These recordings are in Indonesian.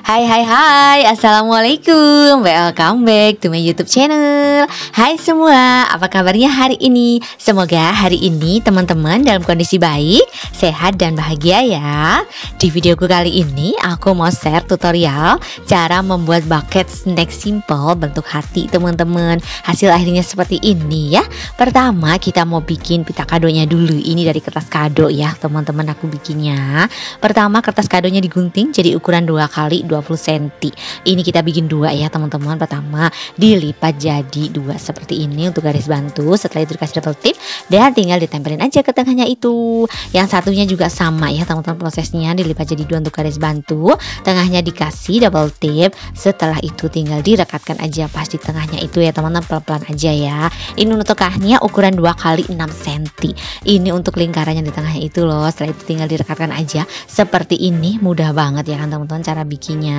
Hai, Assalamualaikum. Welcome back to my YouTube channel. Hai semua, apa kabarnya hari ini? Semoga hari ini teman-teman dalam kondisi baik, sehat dan bahagia ya. Di videoku kali ini aku mau share tutorial cara membuat bucket snack simple bentuk hati teman-teman. Hasil akhirnya seperti ini ya. Pertama kita mau bikin pita kadonya dulu. Ini dari kertas kado ya teman-teman, aku bikinnya. Pertama kertas kadonya digunting jadi ukuran 2 kali 20 cm. Ini kita bikin 2 ya teman-teman. Pertama dilipat jadi 2 seperti ini untuk garis bantu. Setelah itu dikasih double tip dan tinggal ditempelin aja ke tengahnya itu. Yang satunya juga sama ya teman-teman, prosesnya dilipat jadi 2 untuk garis bantu. Tengahnya dikasih double tip. Setelah itu tinggal direkatkan aja pas di tengahnya itu ya teman-teman, pelan-pelan aja ya. Ini untuk tengahnya ukuran 2 kali 6 cm. Ini untuk lingkarannya di tengahnya itu loh. Setelah itu tinggal direkatkan aja seperti ini. Mudah banget ya kan teman-teman cara bikinnya.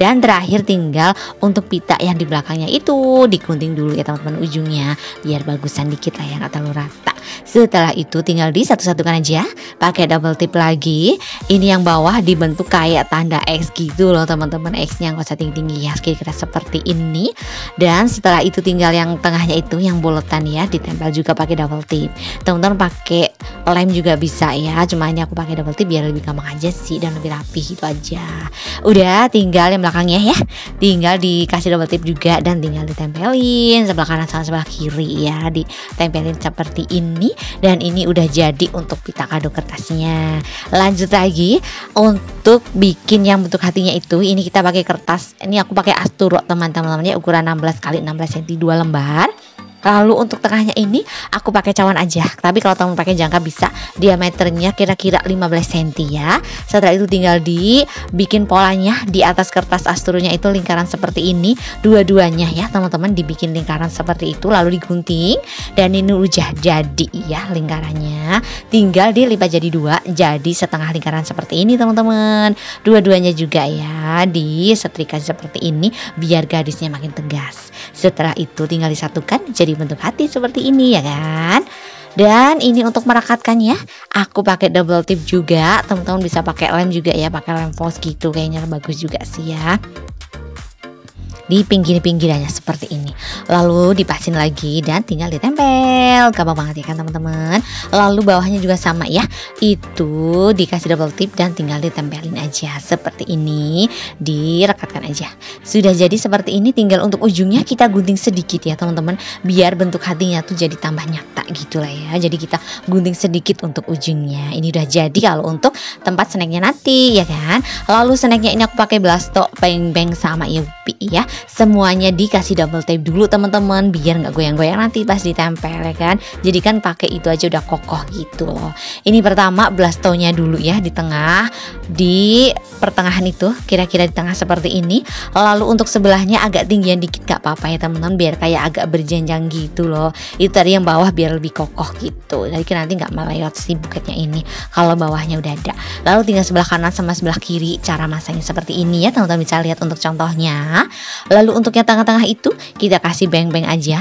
Dan terakhir tinggal untuk pita yang di belakangnya itu digunting dulu ya teman-teman ujungnya biar bagusan dikit lah ya, nggak terlalu rata. Setelah itu tinggal disatu-satukan aja pakai double tip lagi. Ini yang bawah dibentuk kayak tanda X gitu loh teman-teman. X-nya nggak usah tinggi-tinggi ya, kira-kira seperti ini. Dan setelah itu tinggal yang tengahnya itu yang buletan ya, ditempel juga pakai double tip. Teman-teman pakai lem juga bisa ya, cuma ini aku pakai double tip biar lebih gampang aja sih dan lebih rapi gitu aja. Udah tinggal yang belakangnya ya, tinggal dikasih double tip juga dan tinggal ditempelin sebelah kanan sama sebelah kiri ya, ditempelin seperti ini. Dan ini udah jadi untuk pita kado kertasnya. Lanjut lagi untuk bikin yang bentuk hatinya itu. Ini kita pakai kertas, ini aku pakai asturo teman-teman ya, ukuran 16 kali 16 cm 2 lembar. Lalu untuk tengahnya ini aku pakai cawan aja. Tapi kalau teman pakai jangka bisa diameternya kira-kira 15 cm ya. Setelah itu tinggal dibikin polanya di atas kertas asturonya itu lingkaran seperti ini. Dua-duanya ya teman-teman dibikin lingkaran seperti itu lalu digunting. Dan ini udah jadi ya lingkarannya. Tinggal dilipat jadi 2 jadi setengah lingkaran seperti ini teman-teman. Dua-duanya juga ya disetrika seperti ini biar garisnya makin tegas. Setelah itu tinggal disatukan jadi bentuk hati seperti ini ya kan. Dan ini untuk merekatkannya aku pakai double tip juga. Teman-teman bisa pakai lem juga ya, pakai lem foils gitu kayaknya bagus juga sih ya. Di pinggir-pinggirannya seperti ini. Lalu dipasin lagi dan tinggal ditempel. Gampang banget ya kan teman-teman. Lalu bawahnya juga sama ya. Itu dikasih double tip dan tinggal ditempelin aja seperti ini. Direkatkan aja. Sudah jadi seperti ini, tinggal untuk ujungnya kita gunting sedikit ya teman-teman. Biar bentuk hatinya tuh jadi tambah nyata gitu lah ya. Jadi kita gunting sedikit untuk ujungnya. Ini udah jadi kalau untuk tempat snacknya nanti ya kan. Lalu snacknya ini aku pakai Blasto, Beng sama Yupi ya. Semuanya dikasih double tape dulu teman-teman biar nggak goyang-goyang nanti pas ditempel ya kan. Jadi kan pakai itu aja udah kokoh gitu loh. Ini pertama blastonya dulu ya di tengah, di pertengahan itu kira-kira di tengah seperti ini. Lalu untuk sebelahnya agak tinggian dikit gak apa-apa ya teman-teman biar kayak agak berjenjang gitu loh. Itu tadi yang bawah biar lebih kokoh gitu. Jadi kan nanti nggak melayot si buketnya ini kalau bawahnya udah ada. Lalu tinggal sebelah kanan sama sebelah kiri cara masangnya seperti ini ya teman-teman, bisa lihat untuk contohnya. Lalu untuk yang tengah-tengah itu kita kasih beng-beng aja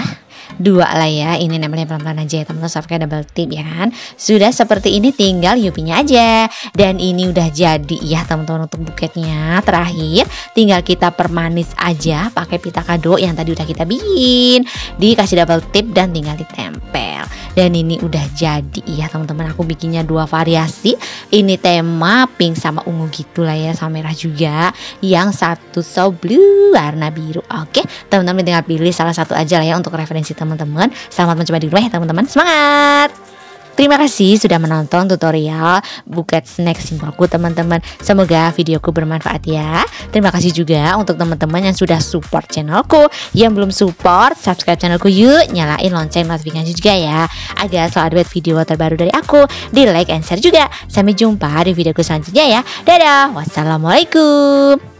2 lah ya. Ini nempelnya pelan-pelan aja ya teman-teman, pakai double tip ya kan. Sudah seperti ini tinggal yupinya aja. Dan ini udah jadi ya teman-teman untuk buketnya. Terakhir tinggal kita permanis aja pakai pita kado yang tadi udah kita bikin. Dikasih double tip dan tinggal ditempel. Dan ini udah jadi ya teman-teman, aku bikinnya 2 variasi. Ini tema pink sama ungu gitu lah ya, sama merah juga. Yang satu so blue warna biru. Oke teman-teman tinggal pilih salah satu aja lah ya untuk referensi teman-teman. Selamat mencoba di rumah ya teman-teman, semangat. Terima kasih sudah menonton tutorial buket snack simpelku teman-teman. Semoga videoku bermanfaat ya. Terima kasih juga untuk teman-teman yang sudah support channelku. Yang belum support, subscribe channelku yuk. Nyalain lonceng notifikasi juga ya, agar selalu update video terbaru dari aku. Di like and share juga. Sampai jumpa di videoku selanjutnya ya. Dadah, wassalamualaikum.